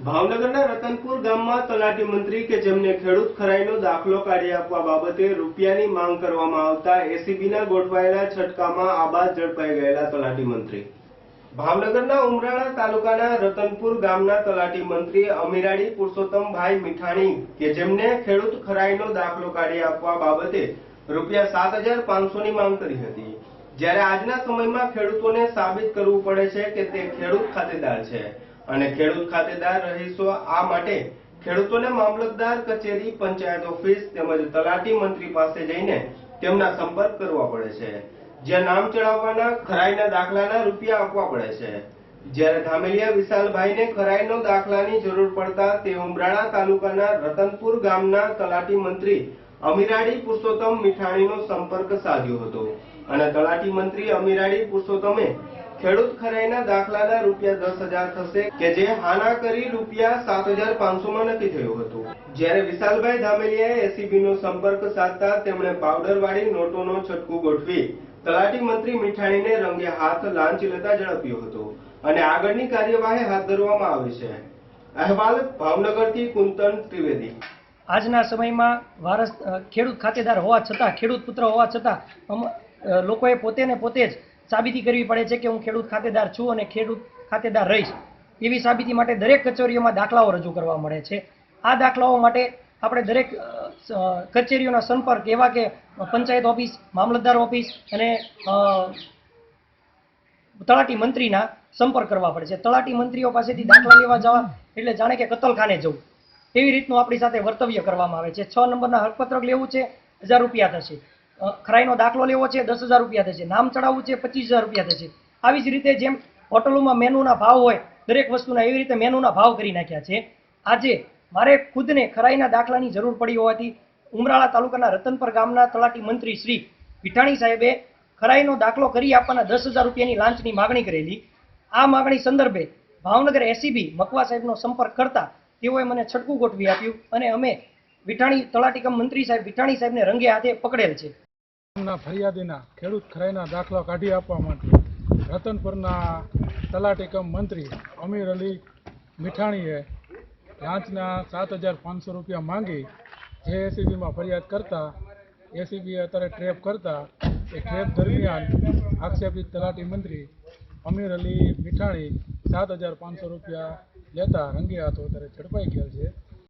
ભાવનગરના રતનપુર ગામમાં તલાટી મંત્રી કે જેમને ખેડૂત ખરાઈનો દાખલો કાઢી આપવા બાબતે રૂપિયાની માંગ કરવામાં આવતા એસીબીના ગોઠવાયેલા છટકામાં આબાદ ઝડપાઈ ગયેલા તલાટી મંત્રી। ભાવનગરના ઉમરાળા તાલુકાના રતનપુર ગામના તલાટી મંત્રી અમીરાડી પુરુષોત્તમભાઈ મીઠાણી કે જેમને ખેડૂત ખરાઈનો દાખલો કાઢી આપવા બાબતે રૂપિયા 7,500 ની માંગ કરી હતી। જ્યારે આજના સમયમાં ખેડૂતોને સાબિત કરવું પડે છે કે તે ખેડૂત ખાતેદાર છે અને ખેડૂત ખાતેદાર રહીશો આ માટે ખેડૂતોને મામલતદાર કચેરી, પંચાયત ઓફિસ તેમજ તલાટી મંત્રી પાસે જઈને તેમના સંપર્ક કરવા પડે છે, જ્યાં નામ ચડાવવાના ખરાઈના દાખલાના રૂપિયા આપવા પડે છે। જ્યારે ધામેલિયા વિશાલભાઈને ખરાઈનો દાખલાની જરૂર પડતા તે ઉમરાળા તાલુકાના રતનપુર ગામના તલાટી મંત્રી અમીરાડી પુરુષોત્તમ મીઠાણીનો સંપર્ક સાધ્યો હતો અને તલાટી મંત્રી અમીરાડી પુરુષોત્તમે ખેડૂત ખરાઈના દાખલાના રૂપિયા 10,000 થશે કે જે હાના કરી રૂપિયા 7,500 માં નક્કી થયું હતું। જ્યારે વિશાલભાઈ ધામેલિયાએ એસીબીનો સંપર્ક સાધતા તેમણે પાવડરવાળી નોટોનો છટકું ગોઠવી તલાટી મંત્રી મીઠાણીને રંગે હાથ લાંચ લેતા ઝડપ્યો હતો અને આગળની કાર્યવાહી હાથ ધરવામાં આવી છે। અહેવાલ ભાવનગરથી કુંતન ત્રિવેદી। આજના સમયમાં વારસ ખેડૂત ખાતેદાર હોવા છતાં, ખેડૂત પુત્ર હોવા છતાં લોકોએ પોતે જ સાબિતી કરવી પડે છે કે હું ખેડૂત ખાતેદાર છું અને ખેડૂત ખાતેદાર રહીશ। એવી સાબિતી માટે દરેક કચેરીઓમાં દાખલાઓ રજૂ કરવા મળે છે। આ દાખલાઓ માટે આપણે દરેક કચેરીઓના સંપર્ક એવા કે પંચાયત ઓફિસ, મામલતદાર ઓફિસ અને તલાટી મંત્રીના સંપર્ક કરવા પડે છે। તલાટી મંત્રીઓ પાસેથી દાખલા લેવા જવા એટલે જાણે કે કતલખાને જવું એવી રીતનું આપણી સાથે વર્તવ્ય કરવામાં આવે છે। 6 નંબરના હકપત્રક લેવું છે 1,000 રૂપિયા થશે, ખરાઈનો દાખલો લેવો છે 10,000 રૂપિયા થશે, નામ ચડાવવું છે 25,000 રૂપિયા થશે। આવી જ રીતે જેમ હોટલોમાં મેનુના ભાવ હોય દરેક વસ્તુના, એવી રીતે મેનુના ભાવ કરી નાખ્યા છે। આજે મારે ખુદને ખરાઈના દાખલાની જરૂર પડી હોવાથી ઉમરાળા તાલુકાના રતનપર ગામના તલાટી મંત્રી શ્રી મીઠાણી સાહેબે ખરાઈનો દાખલો કરી આપવાના 10,000 રૂપિયાની લાંચની માગણી કરેલી। આ માગણી સંદર્ભે ભાવનગર એસીબી મકવા સાહેબનો સંપર્ક કરતા તેઓએ મને છટકું ગોઠવી આપ્યું અને અમે વિઠાણી તલાટી કમ મંત્રી સાહેબ વિઠાણી સાહેબને રંગે હાથે પકડેલ છે। ફરિયાદીના ખેડૂત ખરાઈના દાખલા કાઢી આપવા માટે રતનપુરના તલાટી કમ મંત્રી અમીર અલી મીઠાણીએ લાંચના 7,500 રૂપિયા માંગી જે એસીબીમાં ફરિયાદ કરતા એસીબીએ અત્યારે ટ્રેપ કરતા એ ટ્રેપ દરમિયાન આક્ષેપિત તલાટી મંત્રી અમીર અલી મીઠાણી 7,500 રૂપિયા લેતા રંગે હાથો અત્યારે ઝડપાઈ ગયેલ છે।